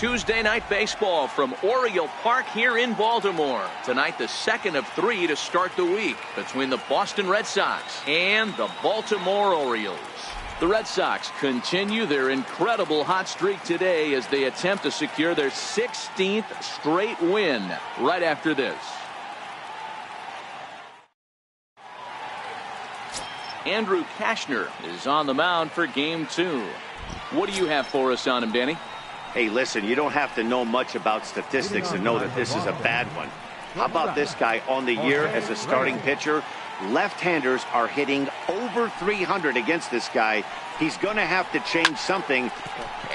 Tuesday Night Baseball from Oriole Park here in Baltimore. Tonight, the second of 3 to start the week between the Boston Red Sox and the Baltimore Orioles. The Red Sox continue their incredible hot streak today as they attempt to secure their 16th straight win right after this. Andrew Kashner is on the mound for Game 2. What do you have for us on him, Danny? Hey, listen, you don't have to know much about statistics to know that this is a bad one. How about this guy on the year as a starting pitcher? Left-handers are hitting over 300 against this guy. He's going to have to change something.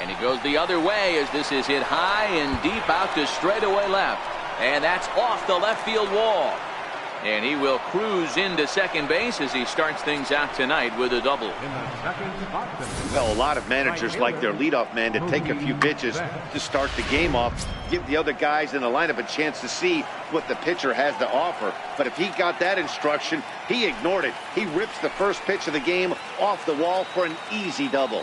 And he goes the other way as this is hit high and deep out to straightaway left. And that's off the left field wall. And he will cruise into second base as he starts things out tonight with a double. Well, a lot of managers like their leadoff man to take a few pitches to start the game off, give the other guys in the lineup a chance to see what the pitcher has to offer. But if he got that instruction, he ignored it. He rips the first pitch of the game off the wall for an easy double.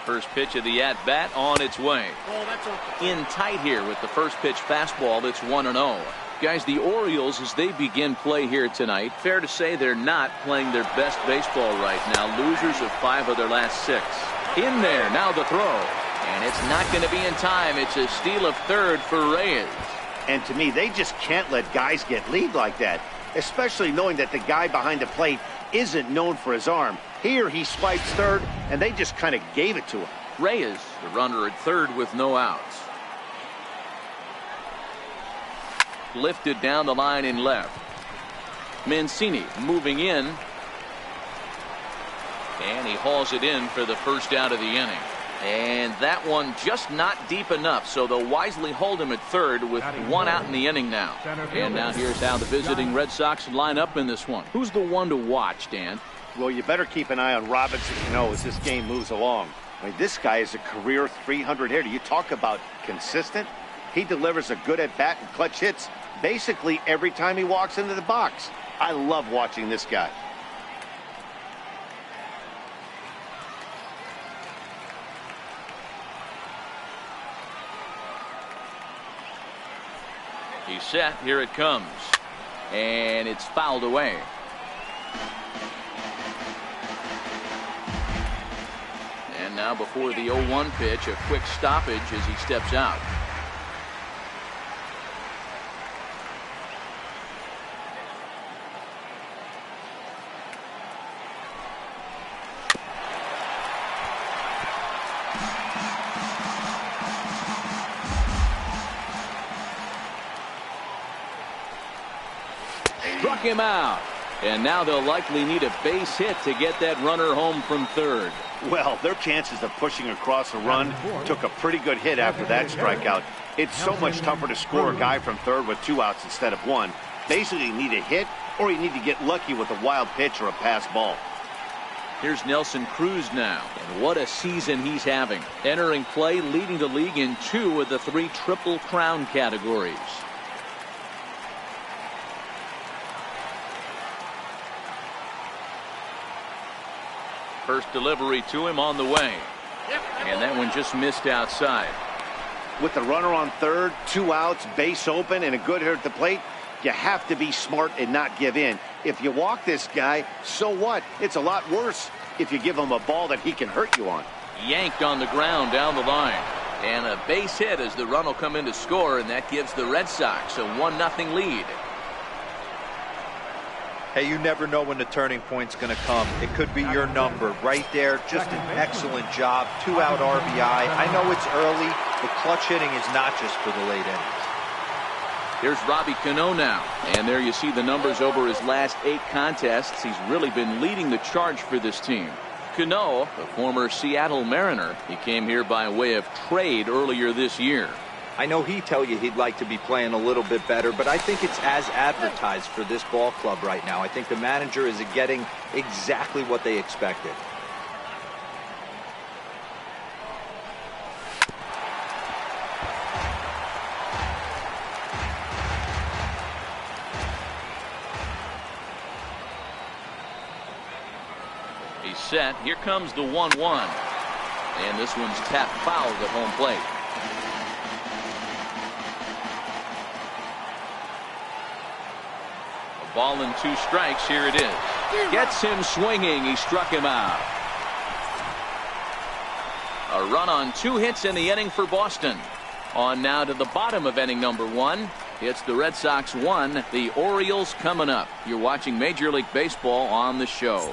First pitch of the at-bat on its way. In tight here with the first pitch fastball. That's 1-0. Guys, the Orioles, as they begin play here tonight, fair to say they're not playing their best baseball right now. Losers of 5 of their last 6. In there, now the throw. And it's not going to be in time. It's a steal of third for Reyes. And to me, they just can't let guys get lead like that, especially knowing that the guy behind the plate isn't known for his arm. Here he swipes third, and they just kind of gave it to him. Reyes, the runner at third with no outs. Lifted down the line in left. Mancini moving in. And he hauls it in for the first out of the inning. And that one just not deep enough, so they'll wisely hold him at third with 1 out in the inning now. And now here's how the visiting Red Sox line up in this one. Who's the one to watch, Dan? Well, you better keep an eye on Robinson, as this game moves along. I mean, this guy is a career 300 hitter. You talk about consistent. He delivers a good at-bat and clutch hits basically every time he walks into the box. I love watching this guy. He's set. Here it comes. And it's fouled away. And now before the 0-1 pitch, a quick stoppage as he steps out. Struck him out. And now they'll likely need a base hit to get that runner home from third. Well, their chances of pushing across a run took a pretty good hit after that strikeout. It's so much tougher to score a guy from third with 2 outs instead of 1. Basically, you need a hit or you need to get lucky with a wild pitch or a pass ball. Here's Nelson Cruz now, and what a season he's having. Entering play, leading the league in 2 of the 3 Triple Crown categories. First delivery to him on the way. And that one just missed outside. With the runner on third, 2 outs, base open, and a good hitter at the plate, you have to be smart and not give in. If you walk this guy, so what? It's a lot worse if you give him a ball that he can hurt you on. Yanked on the ground down the line. And a base hit as the run will come in to score, and that gives the Red Sox a 1-0 lead. Hey, you never know when the turning point's going to come. It could be your number right there. Just an excellent job. 2-out RBI. I know it's early, but clutch hitting is not just for the late innings. Here's Robbie Cano now. And there you see the numbers over his last 8 contests. He's really been leading the charge for this team. Cano, the former Seattle Mariner, he came here by way of trade earlier this year. I know he'd tell you he'd like to be playing a little bit better, but I think it's as advertised for this ball club right now. I think the manager is getting exactly what they expected. He's set. Here comes the 1-1. And this one's tapped fouled at home plate. A ball and 2 strikes. Here it is. Gets him swinging. He struck him out. A run on 2 hits in the inning for Boston. On now to the bottom of inning number 1. It's the Red Sox 1, the Orioles coming up. You're watching Major League Baseball on the show.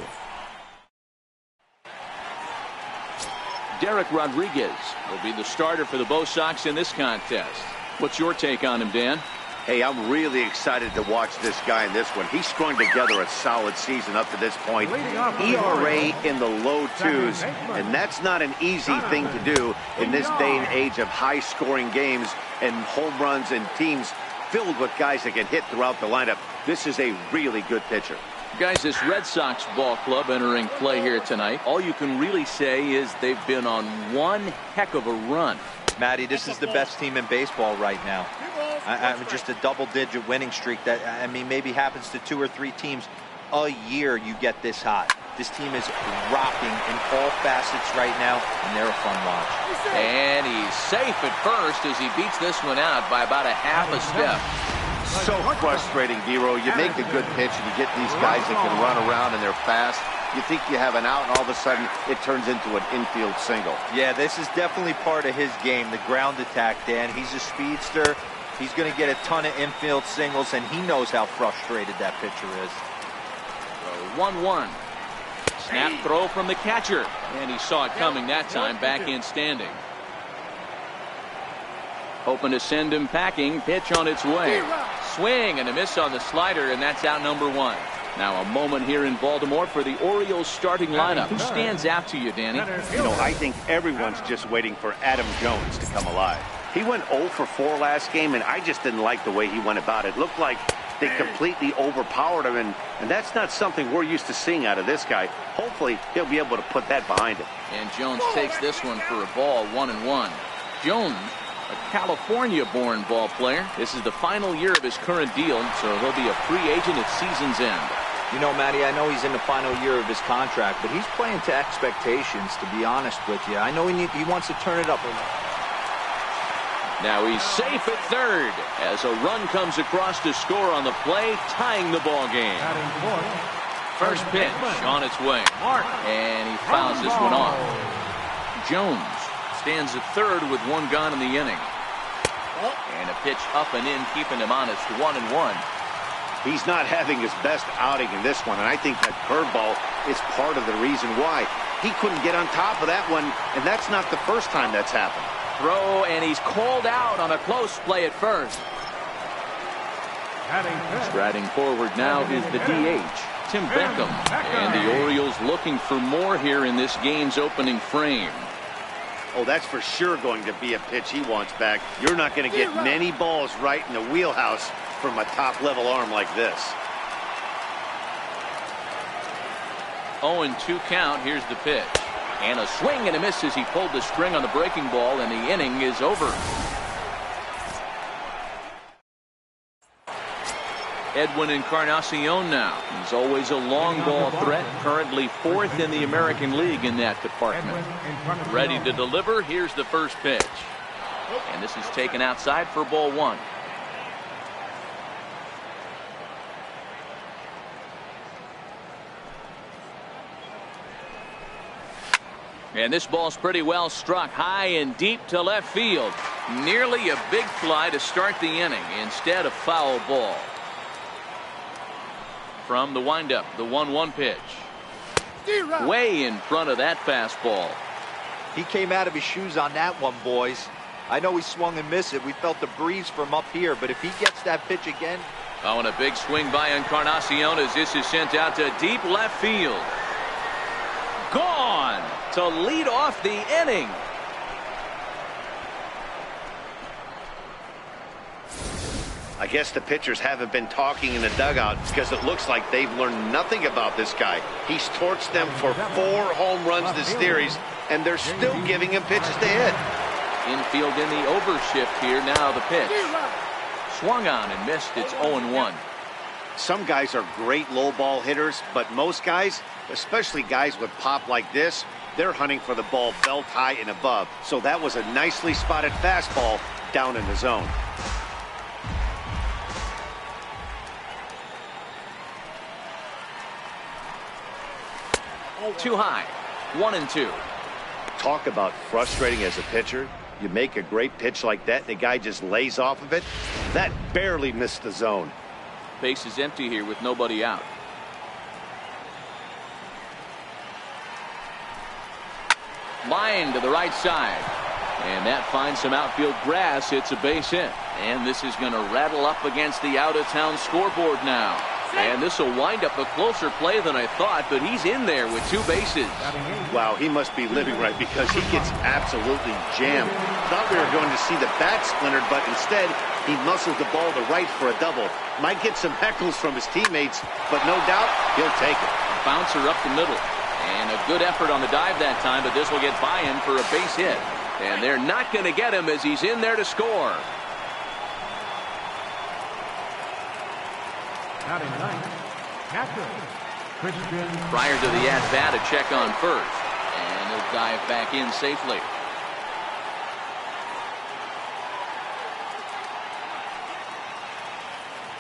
Derek Rodriguez will be the starter for the Bo Sox in this contest. What's your take on him, Dan? Hey, I'm really excited to watch this guy in this one. He's strung together a solid season up to this point. ERA in the low 2s, and that's not an easy thing to do in this day and age of high-scoring games and home runs and teams filled with guys that can hit throughout the lineup. This is a really good pitcher. Guys, this Red Sox ball club entering play here tonight, all you can really say is they've been on one heck of a run. Matty, this is the best team in baseball right now. Just a double-digit winning streak that, I mean, maybe happens to 2 or 3 teams a year you get this hot. This team is rocking in all facets right now, and they're a fun watch. And he's safe at first as he beats this one out by about a half a step. So frustrating, Vero. You make a good pitch and you get these guys that can run around and they're fast. You think you have an out, and all of a sudden it turns into an infield single. Yeah, this is definitely part of his game, the ground attack, Dan. He's a speedster. He's going to get a ton of infield singles, and he knows how frustrated that pitcher is. 1-1. Snap throw from the catcher, and he saw it coming that time, back in standing. Hoping to send him packing. Pitch on its way. Swing and a miss on the slider, and that's out number 1. Now a moment here in Baltimore for the Orioles starting lineup. Who stands out to you, Danny? You know, I think everyone's just waiting for Adam Jones to come alive. He went 0 for 4 last game, and I just didn't like the way he went about it. It looked like they completely overpowered him, and that's not something we're used to seeing out of this guy. Hopefully, he'll be able to put that behind him. And Jones takes this one for a ball, 1-1. Jones, a California-born ball player. This is the final year of his current deal, so he'll be a free agent at season's end. You know, Matty, I know he's in the final year of his contract, but he's playing to expectations, to be honest with you. I know he wants to turn it up a little. Now he's safe at third as a run comes across to score on the play, tying the ball game. First pitch on its way, and he fouls this one off. Jones stands at third with 1 gone in the inning. And a pitch up and in, keeping him honest, 1-1. He's not having his best outing in this one, and I think that curveball is part of the reason why. He couldn't get on top of that one, and that's not the first time that's happened. Throw, and he's called out on a close play at first. Striding forward now is the DH, Tim Beckham. And the Orioles looking for more here in this game's opening frame. Oh, that's for sure going to be a pitch he wants back. You're not going to get many balls right in the wheelhouse from a top-level arm like this. 0-2 count. Here's the pitch. And a swing and a miss as he pulled the string on the breaking ball, and the inning is over. Edwin Encarnacion now. He's always a long ball threat, currently 4th in the American League in that department. Ready to deliver. Here's the first pitch. And this is taken outside for ball 1. And this ball's pretty well struck high and deep to left field. Nearly a big fly to start the inning. Instead, a foul ball. From the windup, the 1-1 pitch. Way in front of that fastball. He came out of his shoes on that one, boys. I know he swung and missed it. We felt the breeze from up here, but if he gets that pitch again. Oh, and a big swing by Encarnacion as this is sent out to deep left field. Gone to lead off the inning. I guess the pitchers haven't been talking in the dugout because it looks like they've learned nothing about this guy. He's torched them for 4 home runs this series, and they're still giving him pitches to hit. Infield in the overshift here. Now the pitch. Swung on and missed. It's 0-1. Some guys are great low ball hitters, but most guys, especially guys with pop like this, They're hunting for the ball belt high and above. So that was a nicely spotted fastball down in the zone. Too high. 1-2. Talk about frustrating as a pitcher. You make a great pitch like that, the guy just lays off of it. That barely missed the zone. Base is empty here with nobody out. Line to the right side. And that finds some outfield grass. It's a base hit. And this is going to rattle up against the out-of-town scoreboard now. And this will wind up a closer play than I thought, but he's in there with 2 bases. Wow, he must be living right because he gets absolutely jammed. Thought we were going to see the bat splintered, but instead he muscles the ball to right for a double. Might get some heckles from his teammates, but no doubt he'll take it. Bouncer up the middle. And a good effort on the dive that time, but this will get by him for a base hit. And they're not going to get him as he's in there to score. Prior to the at-bat, a check on first. And he'll dive back in safely.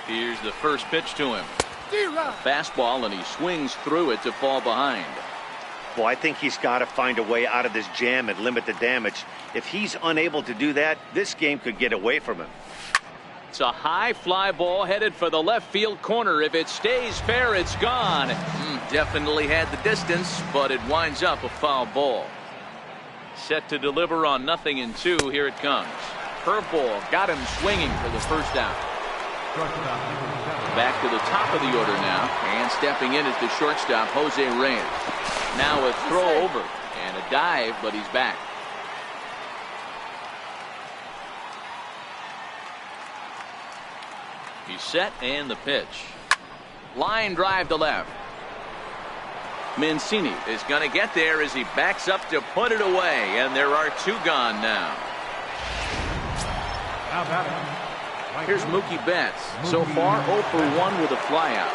Here's the first pitch to him. A fastball, and he swings through it to fall behind. Well, I think he's got to find a way out of this jam and limit the damage. If he's unable to do that, this game could get away from him. It's a high fly ball headed for the left field corner. If it stays fair, it's gone. Definitely had the distance, but it winds up a foul ball. Set to deliver on 0-2. Here it comes. Curveball got him swinging for the first out. Back to the top of the order now, and stepping in is the shortstop, Jose Reyes. Now a throw over and a dive, but he's back. He's set, and the pitch. Line drive to left. Mancini is going to get there as he backs up to put it away, and there are 2 gone now. Here's Mookie Betts. So far 0 for 1 with a flyout.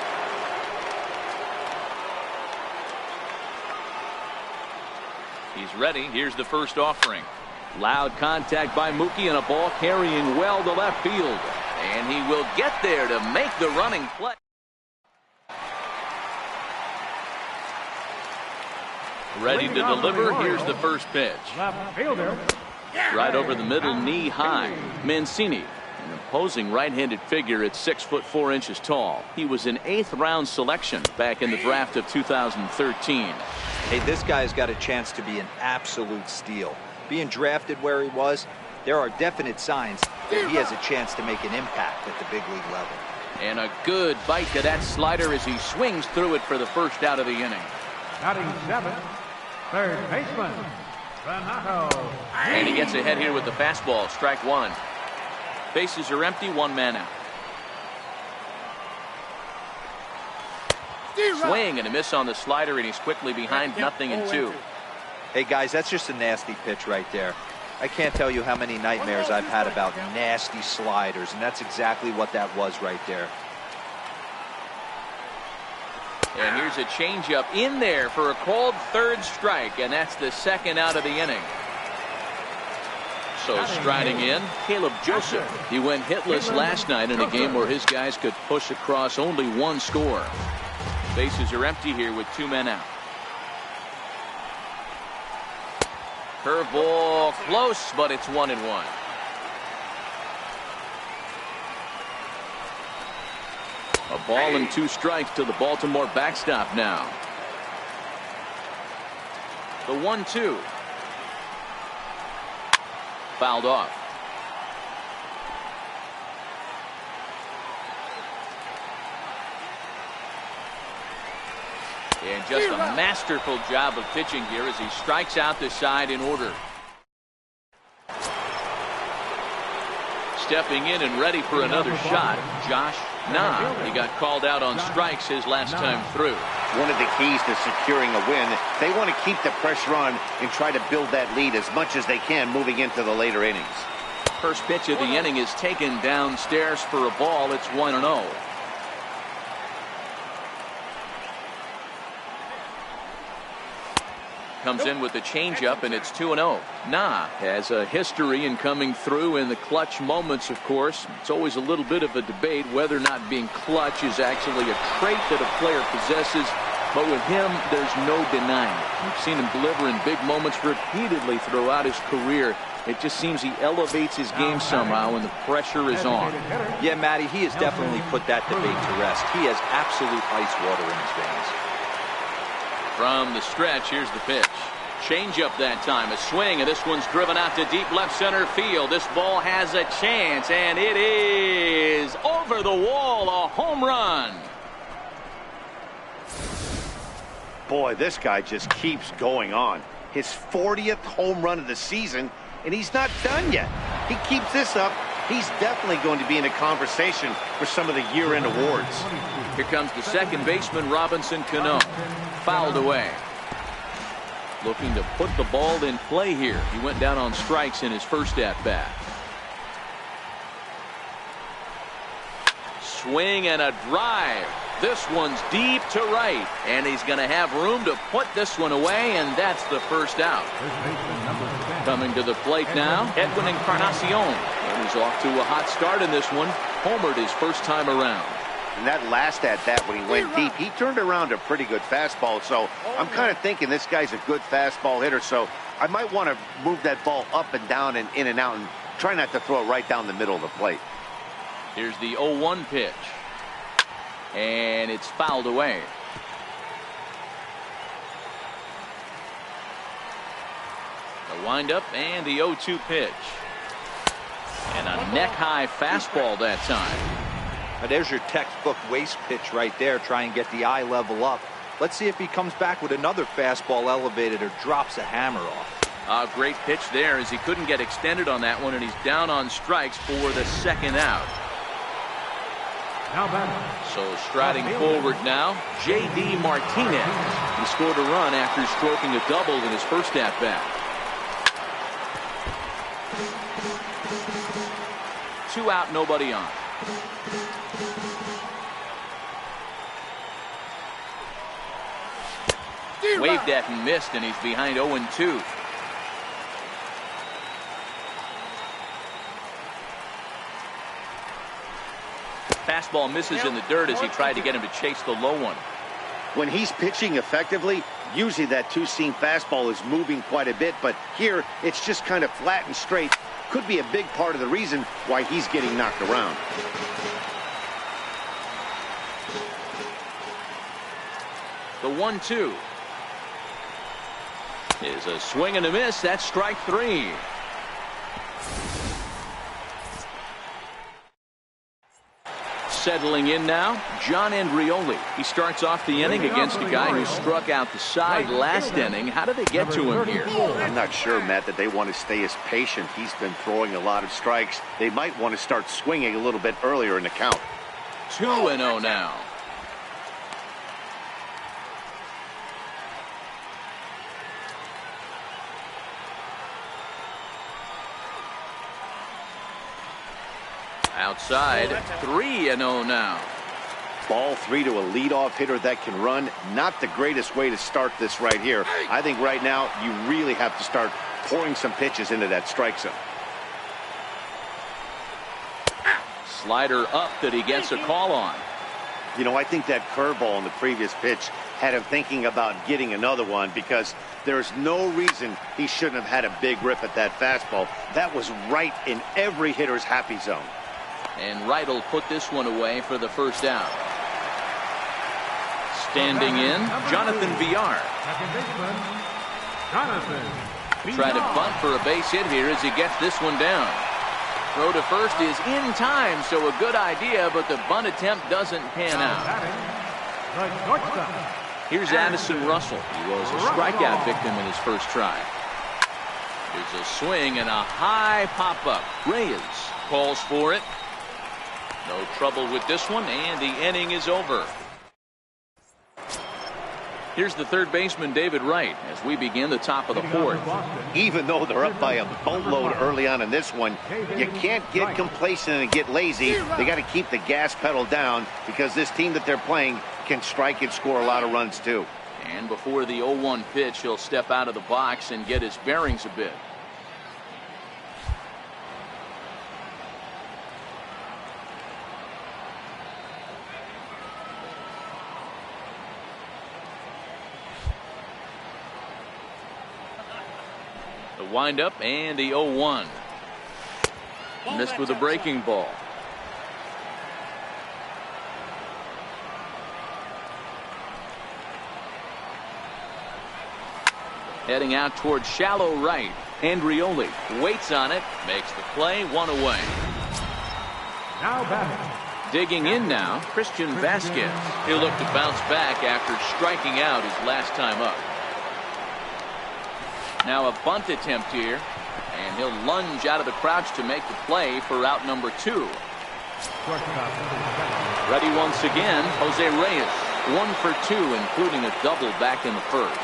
He's ready. Here's the first offering. Loud contact by Mookie, and a ball carrying well to left field. And he will get there to make the running play. Ready to deliver. Here's the first pitch. Right over the middle, knee high. Mancini, an imposing right-handed figure at 6'4" tall. He was an 8th round selection back in the draft of 2013. Hey, this guy's got a chance to be an absolute steal. Being drafted where he was, there are definite signs that he has a chance to make an impact at the big league level. And a good bite to that slider as he swings through it for the first out of the inning. Batting 7th, third baseman, Renato. And he gets ahead here with the fastball. Strike 1. Bases are empty. 1 man out. Swing and a miss on the slider, and he's quickly behind 0-2. Hey guys, that's just a nasty pitch right there. I can't tell you how many nightmares I've had about nasty sliders, and that's exactly what that was right there. And here's a changeup in there for a called 3rd strike, and that's the 2nd out of the inning. So striding in, Caleb Joseph. He went hitless last night in a game where his guys could push across only 1 score. Bases are empty here with 2 men out. Curveball close, but it's 1-1. A ball and 2 strikes to the Baltimore backstop now. The 1-2. Fouled off. And just a masterful job of pitching here as he strikes out the side in order. Stepping in and ready for another shot, Josh Nah. He got called out on strikes his last time through. One of the keys to securing a win, they want to keep the pressure on and try to build that lead as much as they can moving into the later innings. First pitch of the inning is taken downstairs for a ball. It's 1-0. comes in with the changeup, and it's 2-0. Nah has a history in coming through in the clutch moments, of course. It's always a little bit of a debate whether or not being clutch is actually a trait that a player possesses. But with him, there's no denying it. We've seen him deliver in big moments repeatedly throughout his career. It just seems he elevates his game somehow when the pressure is on. Yeah, Matty, he has definitely put that debate to rest. He has absolute ice water in his veins. From the stretch, here's the pitch. Change up that time. A swing, and this one's driven out to deep left center field. This ball has a chance, and it is over the wall. A home run. Boy, this guy just keeps going on. His 40th home run of the season, and he's not done yet. He keeps this up, he's definitely going to be in a conversation for some of the year-end awards. Here comes the second baseman, Robinson Cano. Fouled away. Looking to put the ball in play here. He went down on strikes in his first at-bat. Swing and a drive. This one's deep to right, and he's going to have room to put this one away, and that's the first out. Coming to the plate now, Edwin Encarnacion. And he's off to a hot start in this one. Homered his first time around. And that last at-bat when he went deep, he turned around a pretty good fastball. So I'm kind of thinking this guy's a good fastball hitter. So I might want to move that ball up and down and in and out and try not to throw it right down the middle of the plate. Here's the 0-1 pitch. And it's fouled away. The windup and the 0-2 pitch. And a neck-high fastball that time. Now there's your textbook waist pitch right there. Try and get the eye level up. Let's see if he comes back with another fastball elevated or drops a hammer off. A great pitch there as he couldn't get extended on that one, and he's down on strikes for the second out. So striding forward now, J.D. Martinez. He scored a run after stroking a double in his first at-bat. 2 out, nobody on. Waved at and missed, and he's behind 0-2. Fastball misses in the dirt as he tried to get him to chase the low one. When he's pitching effectively, usually that two-seam fastball is moving quite a bit, but here it's just kind of flat and straight. Could be a big part of the reason why he's getting knocked around. The 1-2 is a swing and a miss. That's strike 3. Settling in now, John Andrioli. He starts off the inning against a guy who struck out the side last inning. How did they get to him here? I'm not sure, Matt, that they want to stay as patient. He's been throwing a lot of strikes. They might want to start swinging a little bit earlier in the count. 2-0 now. Outside, 3-0 now. Ball 3 to a leadoff hitter that can run. Not the greatest way to start this right here. I think right now you really have to start pouring some pitches into that strike zone. Slider up that he gets a call on. You know, I think that curveball in the previous pitch had him thinking about getting another one because there's no reason he shouldn't have had a big rip at that fastball. That was right in every hitter's happy zone. And Wright will put this one away for the first out. Standing in, Jonathan Villar. Try to bunt for a base hit here as he gets this one down. Throw to first is in time, so a good idea, but the bunt attempt doesn't pan out. Here's Addison Russell. He was a strikeout victim in his first try. There's a swing and a high pop-up. Reyes calls for it. No trouble with this one, and the inning is over. Here's the third baseman, David Wright, as we begin the top of the fourth. Even though they're up by a boatload early on in this one, you can't get complacent and get lazy. They got to keep the gas pedal down because this team that they're playing can strike and score a lot of runs too. And before the 0-1 pitch, he'll step out of the box and get his bearings a bit. The windup and the 0-1. Missed with a breaking ball. Heading out towards shallow right. Andrioli waits on it, makes the play, one away. Now batting. Digging in now, Christian Vasquez. He'll look to bounce back after striking out his last time up. Now a bunt attempt here, and he'll lunge out of the crouch to make the play for out number 2. Ready once again, Jose Reyes. 1 for 2, including a double back in the first.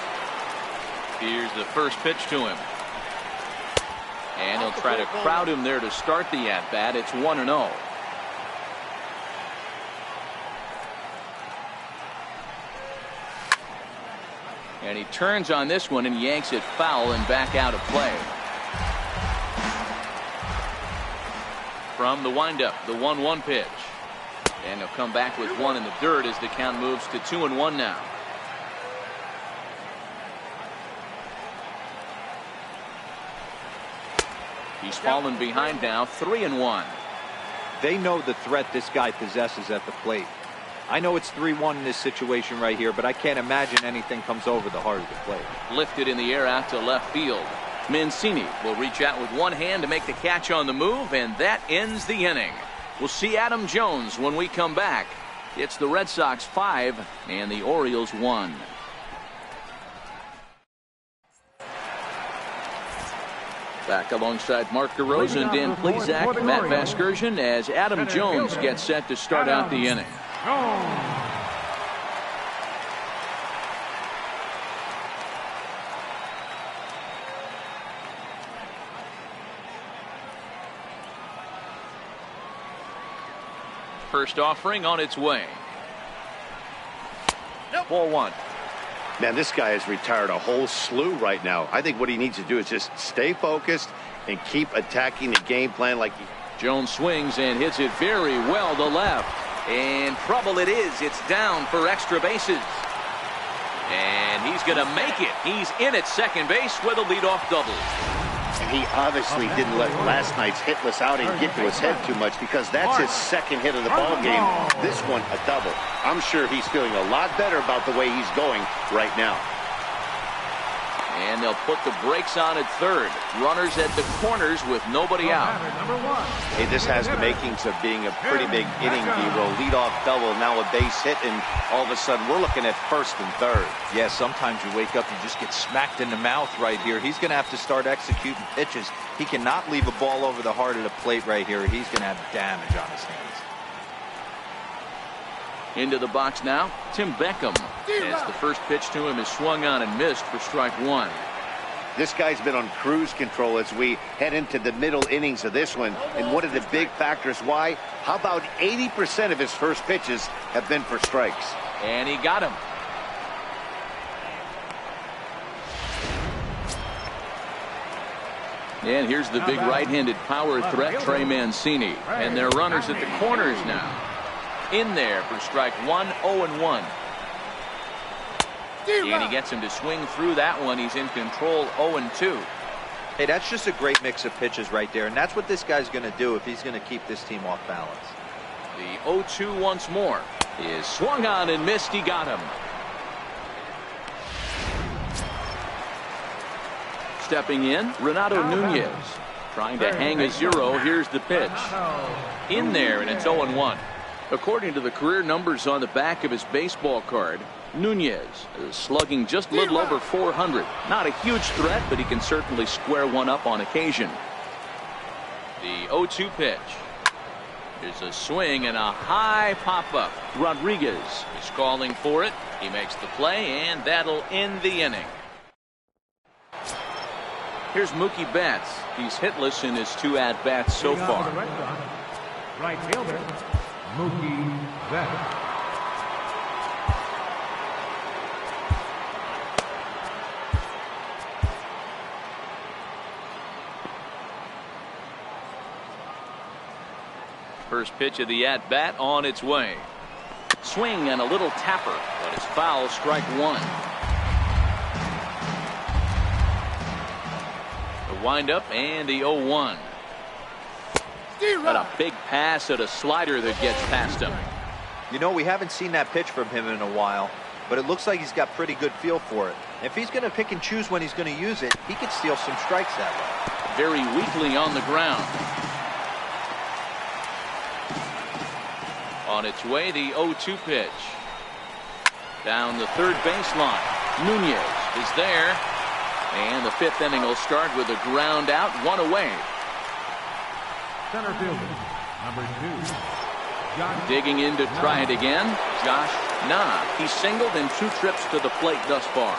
Here's the first pitch to him. And he'll try to crowd him there to start the at-bat. It's 1-0. And he turns on this one and yanks it foul and back out of play. From the windup, the 1-1 pitch. And he'll come back with one in the dirt as the count moves to 2-1 now. He's fallen behind now, 3-1. They know the threat this guy possesses at the plate. I know it's 3-1 in this situation right here, but I can't imagine anything comes over the heart of the plate. Lifted in the air out to left field. Mancini will reach out with one hand to make the catch on the move, and that ends the inning. We'll see Adam Jones when we come back. It's the Red Sox 5 and the Orioles 1. Back alongside Mark DeRosa and Dan Plesac, Matt Vasgersian, as Adam Jones gets set to start out the inning. First offering on its way. Ball 1. Man, this guy has retired a whole slew right now. I think what he needs to do is just stay focused and keep attacking the game plan like he... Jones swings and hits it very well to left. And trouble it is. It's down for extra bases. And he's going to make it. He's in at second base with a leadoff double. And he obviously didn't let last night's hitless outing get to his head too much, because that's his second hit of the ball game. This one, a double. I'm sure he's feeling a lot better about the way he's going right now. And they'll put the brakes on at third. Runners at the corners with nobody out. Hey, this has the makings of being a pretty big inning, D-roll. Leadoff double, now a base hit, and all of a sudden we're looking at first and third. Yeah, sometimes you wake up and just get smacked in the mouth right here. He's going to have to start executing pitches. He cannot leave a ball over the heart of the plate right here. He's going to have damage on his hands. Into the box now, Tim Beckham. As the first pitch to him is swung on and missed for strike 1. This guy's been on cruise control as we head into the middle innings of this one. And one of the big factors why, how about 80% of his first pitches have been for strikes? And he got him. And here's the big right-handed power threat, Trey Mancini. And they're runners at the corners now. In there for strike 1, 0-1. And he gets him to swing through that one. He's in control, 0-2. Hey, that's just a great mix of pitches right there, and that's what this guy's going to do if he's going to keep this team off balance. The 0-2 once more is swung on and missed. He got him. Stepping in, Renato Nunez. Trying to hang a 0. Here's the pitch. In there, and it's 0-1. According to the career numbers on the back of his baseball card, Nunez is slugging just a little over 400. Not a huge threat, but he can certainly square one up on occasion. The 0-2 pitch. There's a swing and a high pop-up. Rodriguez is calling for it. He makes the play, and that'll end the inning. Here's Mookie Betts. He's hitless in his 2 at-bats so far. Right fielder, Mookie Betts. First pitch of the at-bat on its way. Swing and a little tapper, but it's foul, strike one. The windup and the 0-1. But a big pass at a slider that gets past him. You know, we haven't seen that pitch from him in a while, but it looks like he's got pretty good feel for it. If he's going to pick and choose when he's going to use it, he could steal some strikes that way. Very weakly on the ground. On its way, the 0-2 pitch. Down the third baseline. Nunez is there. And the fifth inning will start with a ground out, one away. Center fielder, number 2. Josh. Digging in to try it again. Josh Nah. He's singled in 2 trips to the plate thus far.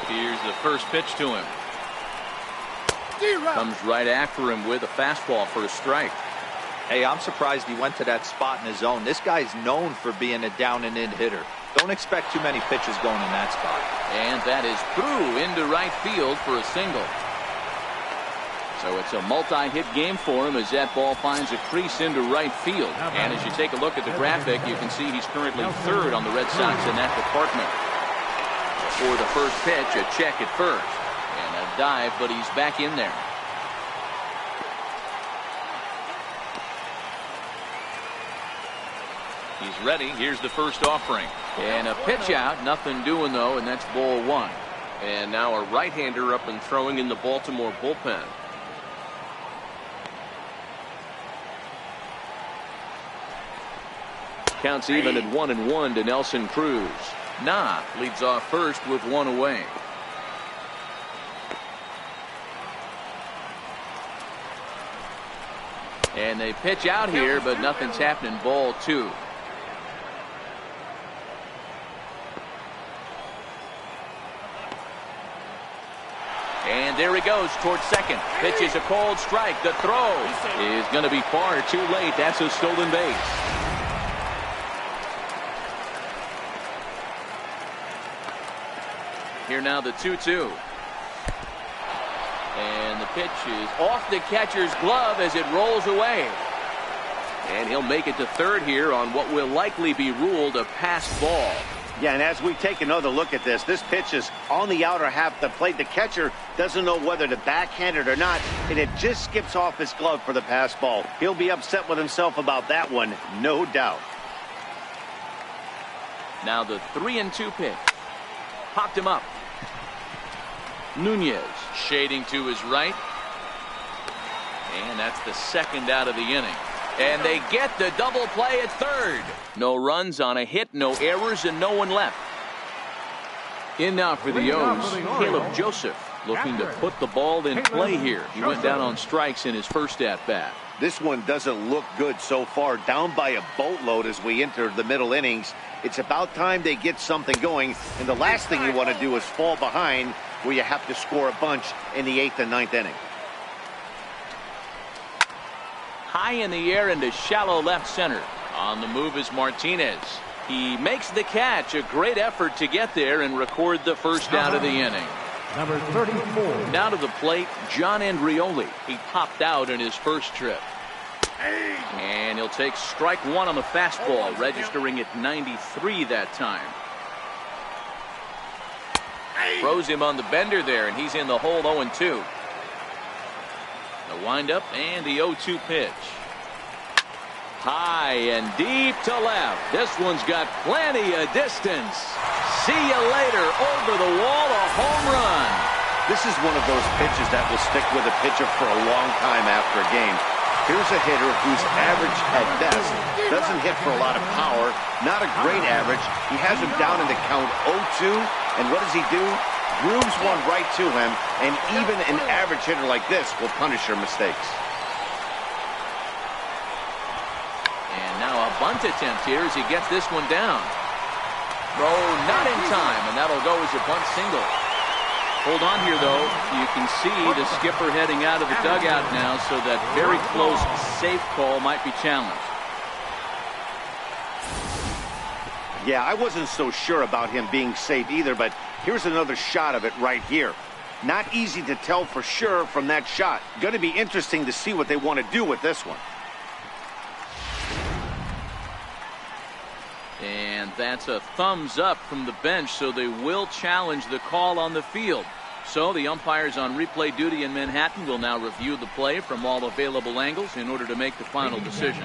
Here's the first pitch to him. Comes right after him with a fastball for a strike. Hey, I'm surprised he went to that spot in his zone. This guy's known for being a down and in hitter. Don't expect too many pitches going in that spot. And that is through into right field for a single. So it's a multi-hit game for him as that ball finds a crease into right field. And as you take a look at the graphic, you can see he's currently third on the Red Sox in that department. For the first pitch, a check at first. And a dive, but he's back in there. He's ready. Here's the first offering. And a pitch out. Nothing doing, though, and that's ball 1. And now a right-hander up and throwing in the Baltimore bullpen. Counts even at 1-1 to Nelson Cruz. Nah leads off first with 1 away. And they pitch out here, but nothing's happening. Ball 2. And there he goes towards second. Pitch is a cold strike. The throw is going to be far too late. That's a stolen base. Here now the 2-2. And the pitch is off the catcher's glove as it rolls away. And he'll make it to third here on what will likely be ruled a pass ball. Yeah, and as we take another look at this pitch is on the outer half of the plate. The catcher doesn't know whether to backhand it or not, and it just skips off his glove for the pass ball. He'll be upset with himself about that one, no doubt. Now the 3-2 pitch. Popped him up. Nunez shading to his right. And that's the second out of the inning. And they get the double play at third. No runs on a hit, no errors, and no one left. In now for the O's, Caleb Joseph looking to put the ball in play here. He went down on strikes in his first at-bat. This one doesn't look good so far. Down by a boatload as we enter the middle innings. It's about time they get something going. And the last thing you want to do is fall behind where you have to score a bunch in the 8th and 9th inning. High in the air into shallow left center. On the move is Martinez. He makes the catch. A great effort to get there and record the first out of the inning. Number 34. Now to the plate, John Andrioli. He popped out in his first trip. And he'll take strike 1 on the fastball, registering at 93 that time. Throws him on the bender there, and he's in the hole 0-2. The windup and the 0-2 pitch. High and deep to left. This one's got plenty of distance. See you later. Over the wall, a home run. This is one of those pitches that will stick with a pitcher for a long time after a game. Here's a hitter who's average at best. Doesn't hit for a lot of power. Not a great average. He has him down in the count 0-2. And what does he do? Grooves one right to him. And even an average hitter like this will punish your mistakes. And now a bunt attempt here as he gets this one down. Throw not in time, and that'll go as a bunt single. Hold on here, though. You can see the skipper heading out of the dugout now, so that very close safe call might be challenged. Yeah, I wasn't so sure about him being safe either, but here's another shot of it right here. Not easy to tell for sure from that shot. Going to be interesting to see what they want to do with this one. And that's a thumbs up from the bench, so they will challenge the call on the field. So the umpires on replay duty in Manhattan will now review the play from all available angles in order to make the final decision.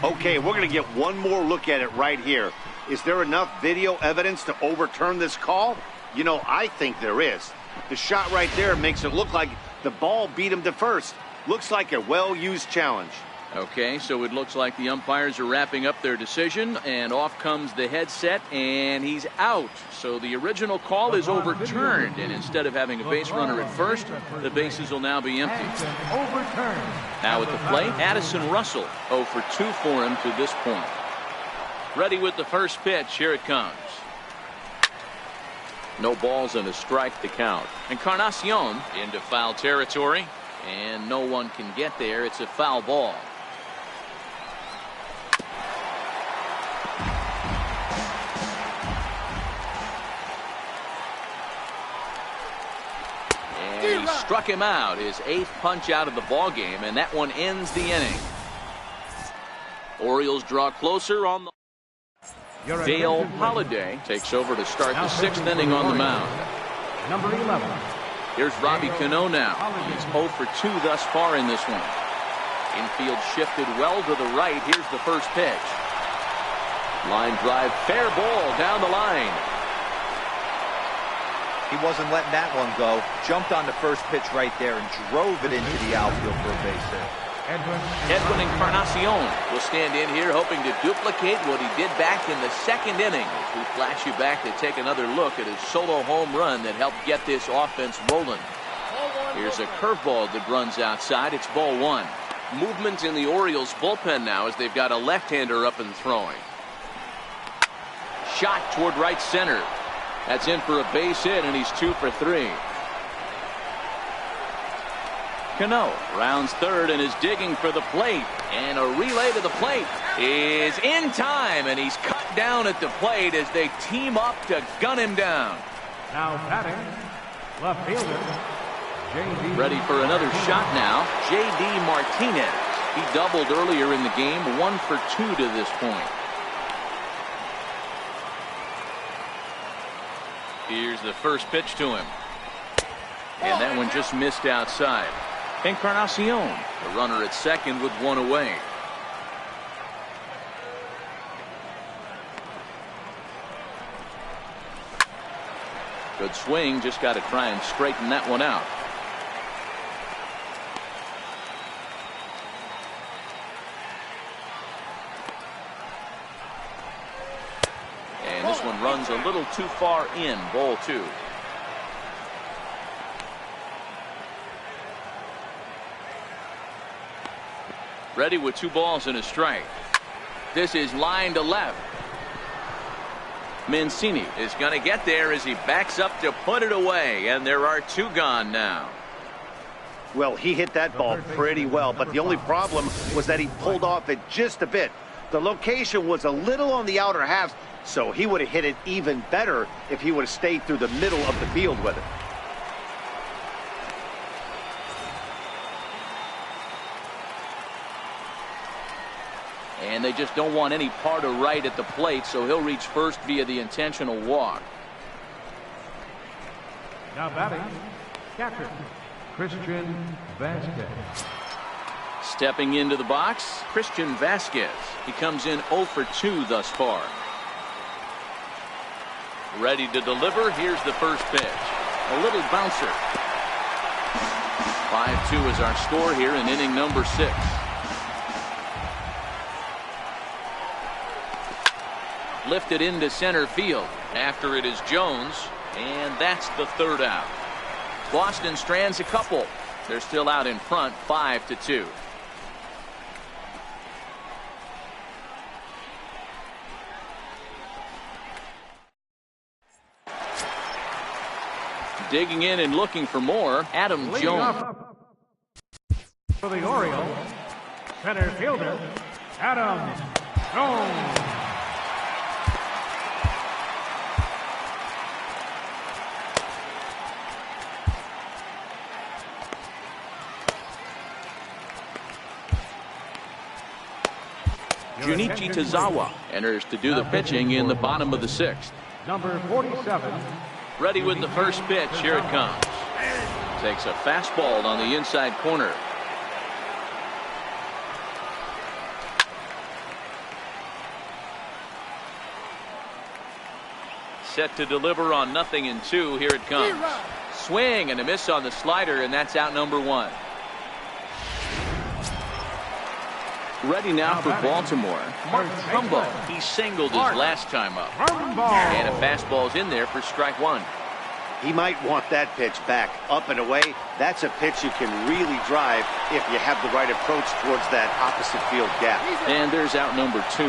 Okay, we're going to get one more look at it right here. Is there enough video evidence to overturn this call? You know, I think there is. The shot right there makes it look like the ball beat him to first. Looks like a well-used challenge. Okay, so it looks like the umpires are wrapping up their decision, and off comes the headset, and he's out. So the original call is overturned, and instead of having a base runner at first, the bases will now be empty. Now at the plate, Addison Russell, 0 for 2 for him to this point. Ready with the first pitch. Here it comes. No balls and a strike to count. Encarnacion into foul territory, and no one can get there. It's a foul ball. And he struck him out, his 8th punch out of the ball game, and that one ends the inning. Orioles draw closer on the Dale Holliday takes over to start the 6th inning on the mound. Number 11. Here's Robbie Cano now. He's 0 for 2 thus far in this one. Infield shifted well to the right. Here's the first pitch. Line drive, fair ball down the line. He wasn't letting that one go. Jumped on the first pitch right there and drove it into the outfield for a base hit. Edwin Encarnacion will stand in here hoping to duplicate what he did back in the 2nd inning. As we flash you back to take another look at his solo home run that helped get this offense rolling. Here's a curveball that runs outside. It's ball 1. Movement in the Orioles bullpen now as they've got a left-hander up and throwing. Shot toward right center. That's in for a base hit, and he's 2 for 3. Cano rounds third and is digging for the plate, and a relay to the plate is in time, and he's cut down at the plate as they team up to gun him down. Now batting, left fielder, J.D. Ready for another shot now, J.D. Martinez. He doubled earlier in the game, 1 for 2 to this point. Here's the first pitch to him, and that one just missed outside. Encarnacion, the runner at second with 1 away. Good swing, just got to try and straighten that one out. And this one runs a little too far in, ball 2. Ready with 2 balls and a strike. This is line to left. Mancini is going to get there as he backs up to put it away, and there are 2 gone now. Well, he hit that ball pretty well, but the only problem was that he pulled off it just a bit. The location was a little on the outer half, so he would have hit it even better if he would have stayed through the middle of the field with it. And they just don't want any part of right at the plate, so he'll reach first via the intentional walk. Now batting, catcher, Christian Vasquez. Stepping into the box, Christian Vasquez. He comes in 0 for 2 thus far. Ready to deliver. Here's the first pitch. A little bouncer. 5-2 is our score here in inning number 6. Lifted into center field. After it is Jones, and that's the 3rd out. Boston strands a couple. They're still out in front, 5-2. Digging in and looking for more, Adam Jones. For the Orioles, center fielder, Adam Jones. Junichi Tazawa enters to do the pitching in the bottom of the 6th. Number 47. Ready with the first pitch. Here it comes. Takes a fastball on the inside corner. Set to deliver on 0-2. Here it comes. Swing and a miss on the slider, and that's out number 1. Ready now for Baltimore. Mark Trumbo. He singled his last time up. And a fastball's in there for strike 1. He might want that pitch back, up and away. That's a pitch you can really drive if you have the right approach towards that opposite field gap. And there's out number 2.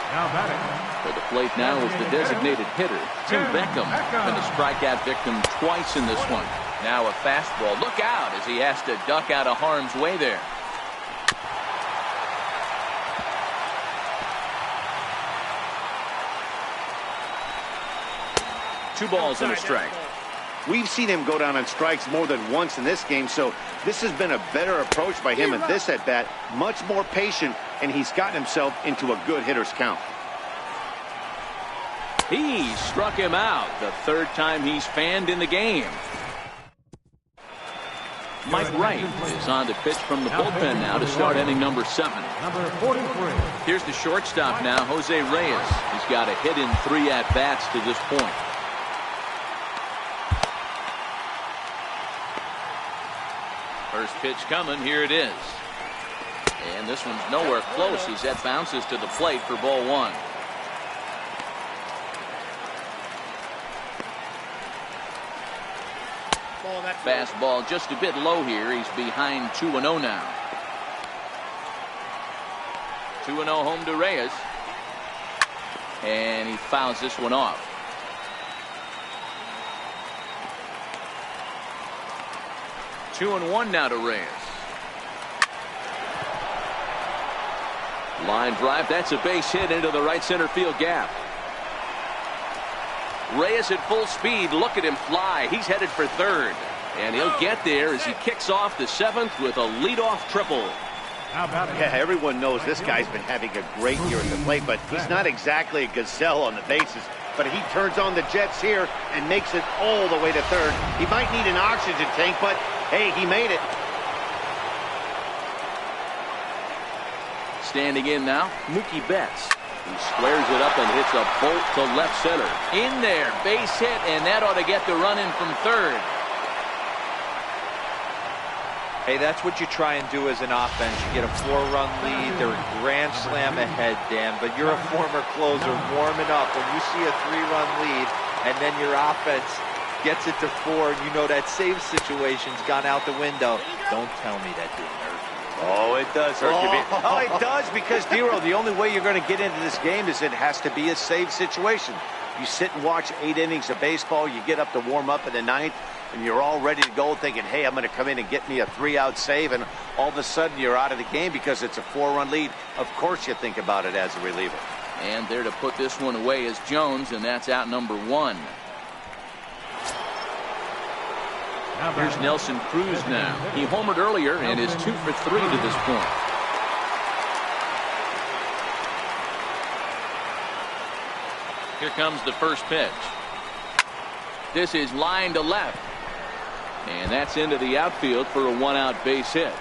Now batting. For the plate now is the designated hitter, Tim Beckham. Been a strikeout victim twice in this one. Now a fastball. Look out as he has to duck out of harm's way there. Two balls and a strike. We've seen him go down on strikes more than once in this game, so this has been a better approach by him in this at-bat. Much more patient, and he's gotten himself into a good hitter's count. He struck him out the 3rd time he's fanned in the game. Mike Wright is on to pitch from the bullpen now to start inning number 7. Number 43. Here's the shortstop now, Jose Reyes. He's got a hit in 3 at-bats to this point. First pitch coming. Here it is. And this one's nowhere close as that bounces to the plate for ball 1. Fastball just a bit low here. He's behind 2-0 now. 2-0 home to Reyes. And he fouls this one off. 2-1 now to Reyes. Line drive. That's a base hit into the right center field gap. Reyes at full speed. Look at him fly. He's headed for 3rd. And he'll get there as he kicks off the 7th with a leadoff triple. Yeah, everyone knows this guy's been having a great year at the plate, but he's not exactly a gazelle on the bases. But he turns on the jets here and makes it all the way to 3rd. He might need an oxygen tank, but hey, he made it. Standing in now, Mookie Betts. He squares it up and hits a bolt to left center. In there, base hit, and that ought to get the run in from 3rd. Hey, that's what you try and do as an offense. You get a 4-run lead. They're a grand slam ahead, Dan, but you're a former closer warming up. When you see a 3-run lead and then your offense gets it to 4 and you know that save situation's gone out the window, don't tell me that didn't hurt you. Oh, it does hurt you. Oh, it does, because, Dero, the only way you're going to get into this game is it has to be a save situation. You sit and watch 8 innings of baseball, you get up to warm up in the 9th, and you're all ready to go thinking, hey, I'm going to come in and get me a 3-out save, and all of a sudden you're out of the game because it's a 4-run lead. Of course you think about it as a reliever. And there to put this one away is Jones, and that's out number 1. Here's Nelson Cruz now. He homered earlier and is 2 for 3 to this point. Here comes the first pitch. This is line to left. And that's into the outfield for a 1-out base hit.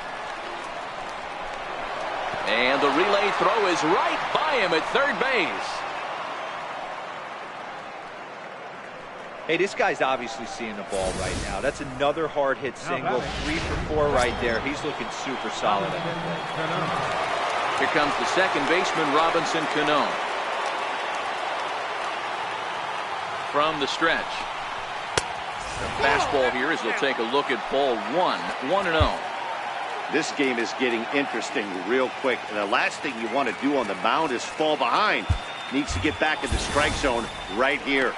And the relay throw is right by him at 3rd base. Hey, this guy's obviously seeing the ball right now. That's another hard hit single. 3 for 4 right there. He's looking super solid at the plate. Here comes the second baseman, Robinson Cano. From the stretch. The fastball here as they'll take a look at ball 1, 1-0. This game is getting interesting real quick, and the last thing you want to do on the mound is fall behind. Needs to get back in the strike zone right here.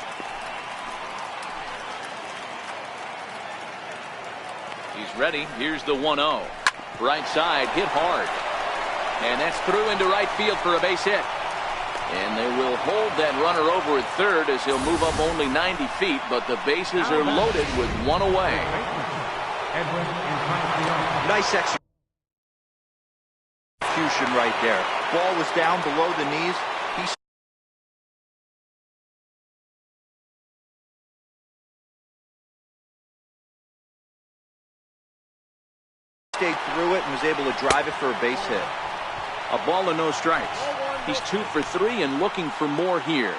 He's ready. Here's the 1-0. Right side, hit hard. And that's through into right field for a base hit. And they will hold that runner over at 3rd as he'll move up only 90 feet, but the bases are loaded with 1 away. Nice execution. execution right there. Ball was down below the knees. He stayed through it and was able to drive it for a base hit. A ball and no strikes. He's 2 for 3 and looking for more here.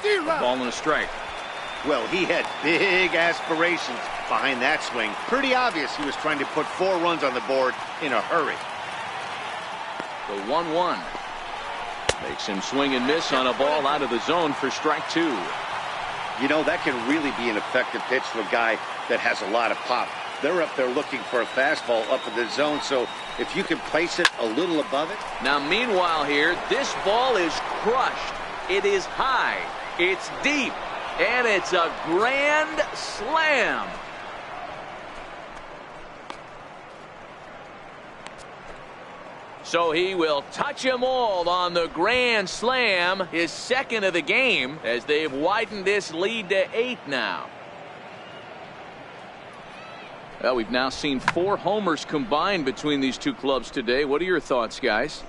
A ball and a strike. Well, he had big aspirations behind that swing. Pretty obvious he was trying to put 4 runs on the board in a hurry. The 1-1 makes him swing and miss on a ball out of the zone for strike 2. You know, that can really be an effective pitch for a guy that has a lot of pop. They're up there looking for a fastball up in the zone, so if you can place it a little above it. Now, meanwhile here, this ball is crushed. It is high, it's deep, and it's a grand slam. So he will touch them all on the grand slam, his second of the game, as they've widened this lead to 8 now. Well, we've now seen 4 homers combined between these two clubs today. What are your thoughts, guys?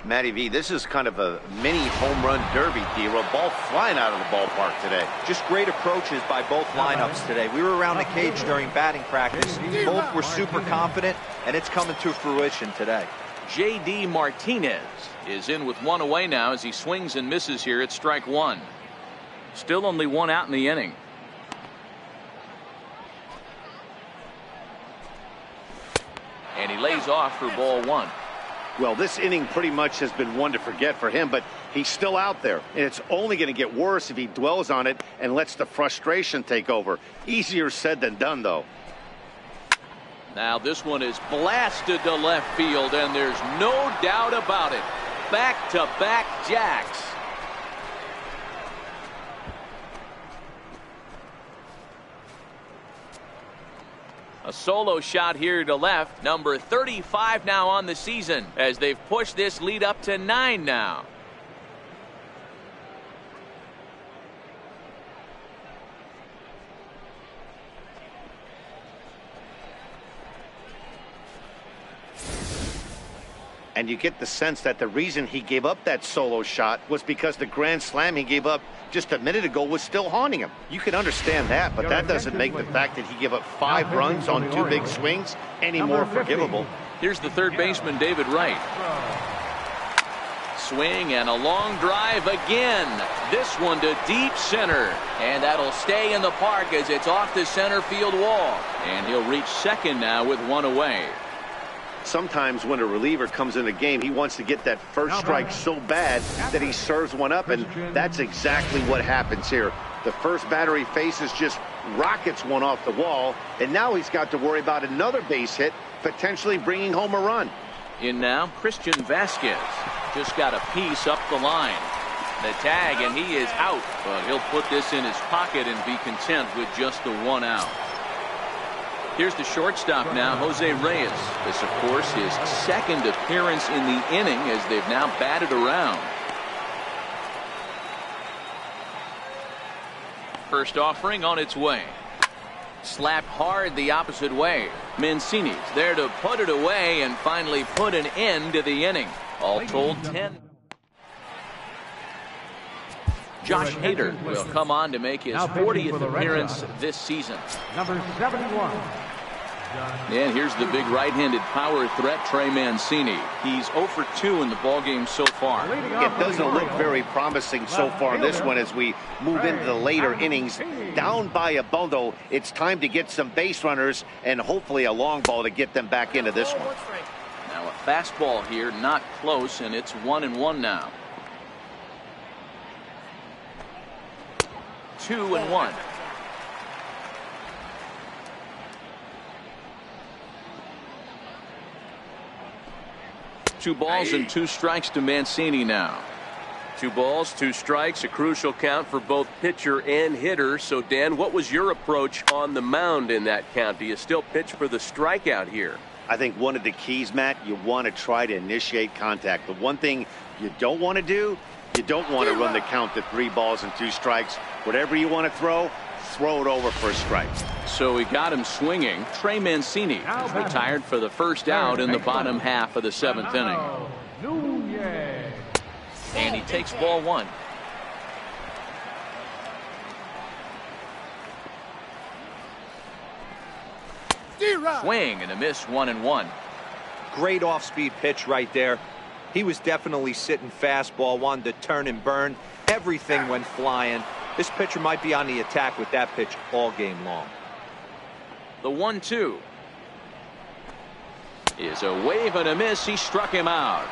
Matty V, this is kind of a mini home run derby, D-Roll. Ball flying out of the ballpark today. Just great approaches by both lineups today. We were around the cage during batting practice. Both were super confident, and it's coming to fruition today. J.D. Martinez is in with 1 away now as he swings and misses here at strike 1. Still only 1 out in the inning. And he lays off for ball 1. Well, this inning pretty much has been one to forget for him, but he's still out there, and it's only going to get worse if he dwells on it and lets the frustration take over. Easier said than done, though. Now this one is blasted to left field, and there's no doubt about it. Back-to-back jacks. A solo shot here to left. Number 35 now on the season as they've pushed this lead up to 9 now. And you get the sense that the reason he gave up that solo shot was because the grand slam he gave up just a minute ago was still haunting him. You can understand that, but that doesn't make the fact that he gave up 5 runs on 2 big swings any more forgivable. Here's the third baseman, David Wright. Swing and a long drive again. This one to deep center. And that'll stay in the park as it's off the center field wall. And he'll reach second now with 1 away. Sometimes when a reliever comes in a game, he wants to get that first strike so bad that he serves one up, and that's exactly what happens here. The first batter he faces just rockets one off the wall, and now he's got to worry about another base hit, potentially bringing home a run. In now, Christian Vasquez just got a piece up the line. The tag, and he is out, but he'll put this in his pocket and be content with just the 1 out. Here's the shortstop now, Jose Reyes. This, of course, his second appearance in the inning as they've now batted around. First offering on its way. Slapped hard the opposite way. Mancini's there to put it away and finally put an end to the inning. All told, 10. Josh Hader will come on to make his 40th appearance this season. Number 71. And here's the big right-handed power threat, Trey Mancini. He's 0 for 2 in the ballgame so far. It doesn't look very promising so far in this one as we move into the later innings. Down by a bundle, it's time to get some base runners and hopefully a long ball to get them back into this one. Now a fastball here, not close, and it's 1-1 now. 2-1. Two balls and 2 strikes to Mancini now. 2 balls, 2 strikes, a crucial count for both pitcher and hitter. So, Dan, what was your approach on the mound in that count? Do you still pitch for the strikeout here? I think one of the keys, Matt, you want to try to initiate contact. The one thing you don't want to do, you don't want to run the count to 3 balls and 2 strikes. Whatever you want to throw throw it over for a strike. So he got him swinging. Trey Mancini is retired for the first out in the bottom half of the 7th inning. And he takes ball 1. Swing and a miss, 1-1. Great off-speed pitch right there. He was definitely sitting fastball, wanted to turn and burn. Everything went flying. This pitcher might be on the attack with that pitch all game long. The 1-2 is a wave and a miss. He struck him out.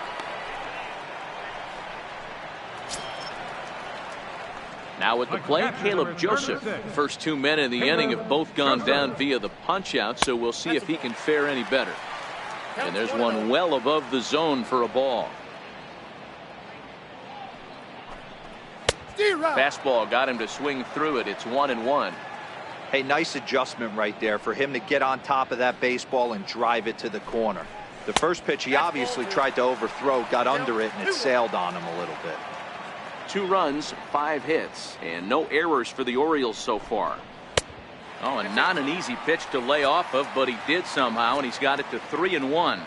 Now with the plate, Caleb Joseph. First 2 men in the inning have both gone down via the punch-out, so we'll see if he can fare any better. And there's one well above the zone for a ball. Fastball got him to swing through it. It's 1-1. Hey, nice adjustment right there for him to get on top of that baseball and drive it to the corner. The first pitch he obviously tried to overthrow, got under it, and it sailed on him a little bit. 2 runs, 5 hits, and no errors for the Orioles so far. Oh, and not an easy pitch to lay off of, but he did somehow, and he's got it to 3-1.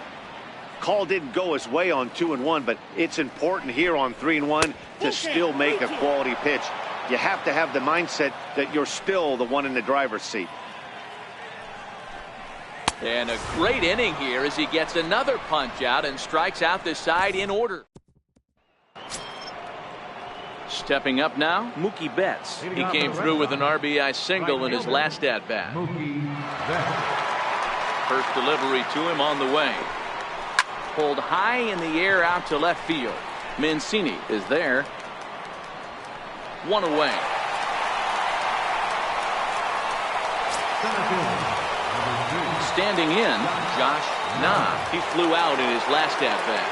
Call didn't go his way on 2-1, but it's important here on 3-1 to still make a quality pitch. You have to have the mindset that you're still the one in the driver's seat. And a great inning here as he gets another punch out and strikes out the side in order. Stepping up now, Mookie Betts. He came through with an RBI single in his last at-bat. First delivery to him on the way. Pulled high in the air out to left field. Mancini is there. 1 away. Standing in, Josh Nah. He flew out in his last at-bat.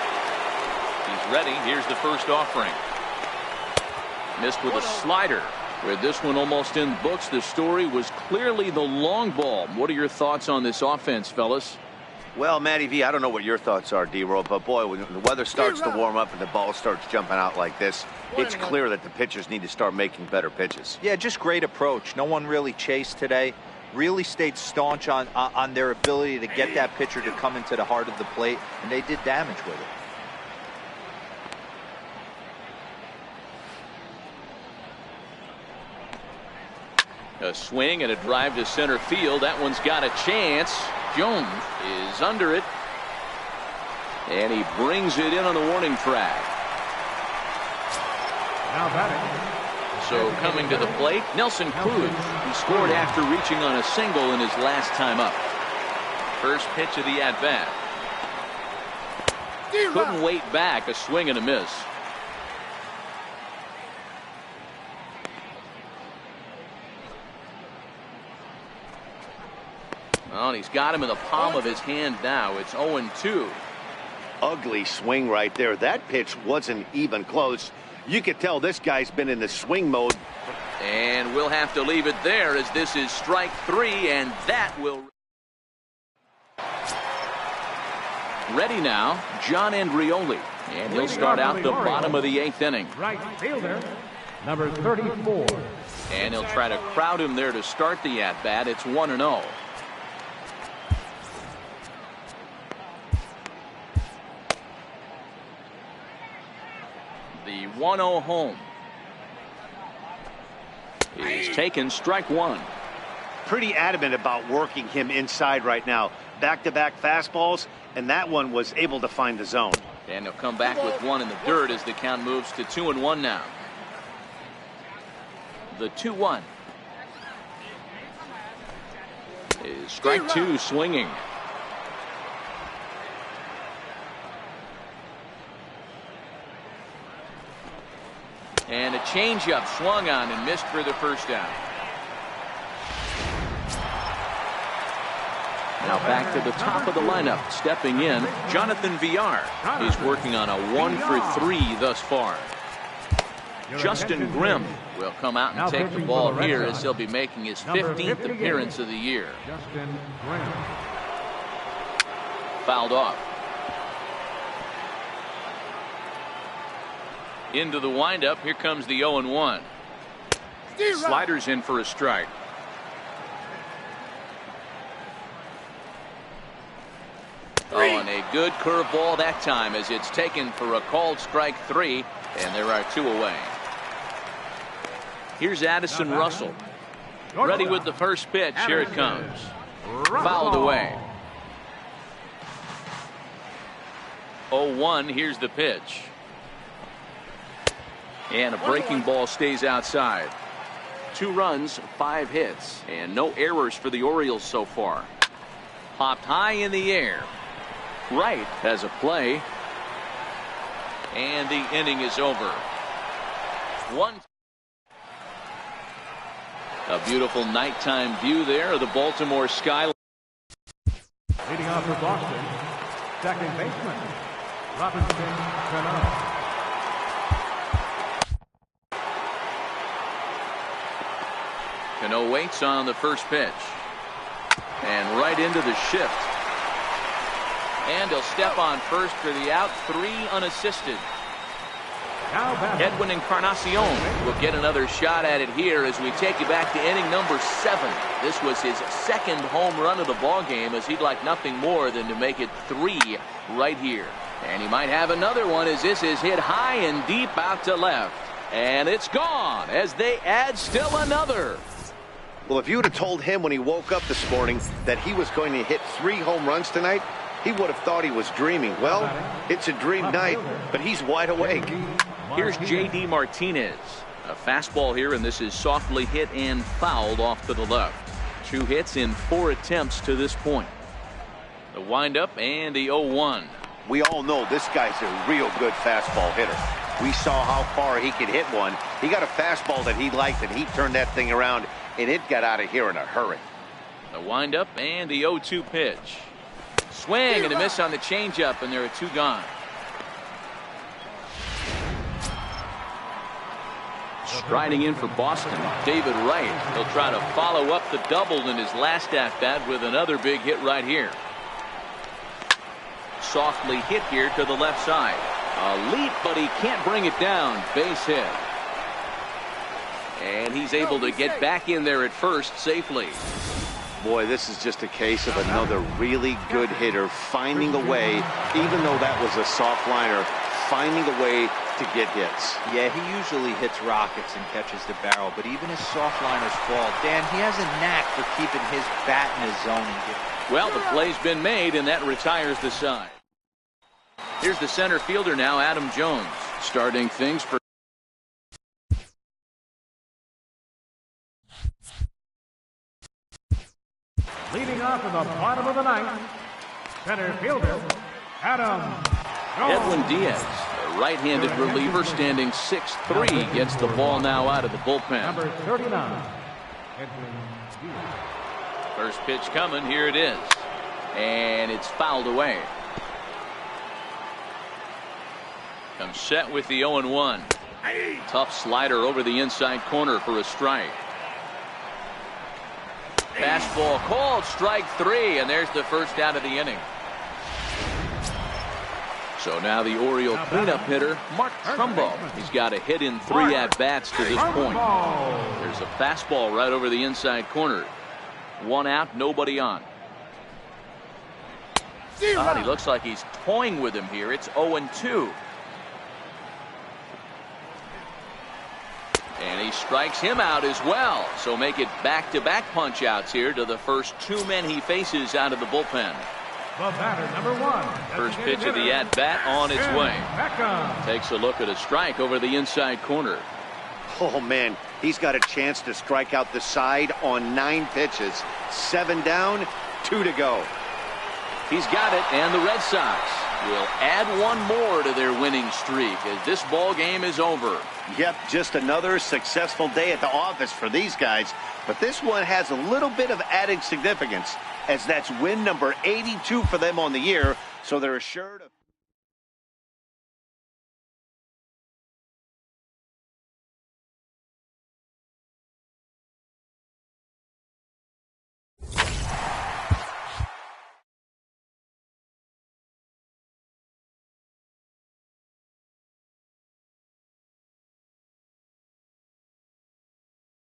He's ready. Here's the first offering. Missed with a slider. With this one almost in books, the story was clearly the long ball. What are your thoughts on this offense, fellas? Well, Matty V, I don't know what your thoughts are, D-Roll, but boy, when the weather starts to warm up and the ball starts jumping out like this, it's clear that the pitchers need to start making better pitches. Yeah, just great approach. No one really chased today. Really stayed staunch on their ability to get that pitcher to come into the heart of the plate, and they did damage with it. A swing and a drive to center field. That one's got a chance. Jones is under it. And he brings it in on the warning track. Now batting. So coming to the plate, Nelson Cruz, who scored after reaching on a single in his last time up. First pitch of the at-bat. Couldn't wait back. A swing and a miss. Well, and he's got him in the palm of his hand now. It's 0-2. Ugly swing right there. That pitch wasn't even close. You could tell this guy's been in the swing mode. And we'll have to leave it there as this is strike 3, and that will. Ready now, John Andrioli. And he'll start out the bottom of the 8th inning. Right fielder, number 34. And he'll try to crowd him there to start the at-bat. It's 1-0. The 1-0 home is taken, strike 1. Pretty adamant about working him inside right now. Back-to-back fastballs, and that one was able to find the zone. And they'll come back with one in the dirt as the count moves to 2-1 now. The 2-1 is strike 2, swinging. And a changeup swung on and missed for the first down. Now back to the top of the lineup. Stepping in, Jonathan Villar. He's working on a 1-for-3 thus far. Justin Grimm will come out and take the ball here as he'll be making his 15th appearance of the year. Justin Grimm. Fouled off. Into the windup. Here comes the 0-1. Sliders in for a strike. good curveball that time as it's taken for a called strike 3, and there are 2 away. Here's Addison Russell. Ready with the first pitch. Here it comes. Fouled away. 0-1. Here's the pitch. And a breaking ball stays outside. 2 runs, 5 hits, and no errors for the Orioles so far. Popped high in the air. Right has a play. And the inning is over. 1. A beautiful nighttime view there of the Baltimore skyline. Leading off for Boston, second baseman, Robinson Cano. Cano waits on the first pitch. And right into the shift. And he'll step on first for the out. 3 unassisted. Edwin Encarnacion will get another shot at it here as we take you back to inning number 7. This was his 2nd home run of the ball game, as he'd like nothing more than to make it 3 right here. And he might have another one as this is hit high and deep out to left. And it's gone as they add still another. Well, if you would have told him when he woke up this morning that he was going to hit 3 home runs tonight, he would have thought he was dreaming. Well, it's a dream night, but he's wide awake. Here's J.D. Martinez. A fastball here, and this is softly hit and fouled off to the left. 2 hits in 4 attempts to this point. The windup and the 0-1. We all know this guy's a real good fastball hitter. We saw how far he could hit one. He got a fastball that he liked, and he turned that thing around, and it got out of here in a hurry. The windup and the 0-2 pitch. Swing and a miss on the changeup, and there are 2 gone. Striding in for Boston, David Wright. He'll try to follow up the double in his last at-bat with another big hit right here. Softly hit here to the left side. A leap, but he can't bring it down. Base hit. And he's able to get back in there at first safely. Boy, this is just a case of another really good hitter finding a way, even though that was a soft liner, finding a way to get hits. Yeah, he usually hits rockets and catches the barrel, but even his soft liners fall. Dan, he has a knack for keeping his bat in his zone. Well, the play's been made, and that retires the side. Here's the center fielder now, Adam Jones, starting things for. Leading off in the bottom of the 9th, center fielder, Adam Jones. Edwin Diaz, a right-handed reliever, standing 6'3", gets the ball now out of the bullpen. Number 39, Edwin Diaz. First pitch coming. Here it is. And it's fouled away. Comes set with the 0-1. Tough slider over the inside corner for a strike. Fastball called, strike 3, and there's the first out of the inning. So now the Oriole cleanup hitter, Mark Trumbo. He's got a hit in 3 at-bats to this point. There's a fastball right over the inside corner. 1 out, nobody on. He looks like he's toying with him here. It's 0-2. And he strikes him out as well. So make it back-to-back punch-outs here to the first 2 men he faces out of the bullpen. The batter, number 1. First pitch of the at-bat on its way. Takes a look at a strike over the inside corner. Oh, man, he's got a chance to strike out the side on 9 pitches. 7 down, 2 to go. He's got it, and the Red Sox will add 1 more to their winning streak as this ball game is over. Yep, just another successful day at the office for these guys. But this one has a little bit of added significance, as that's win number 82 for them on the year, so they're assured of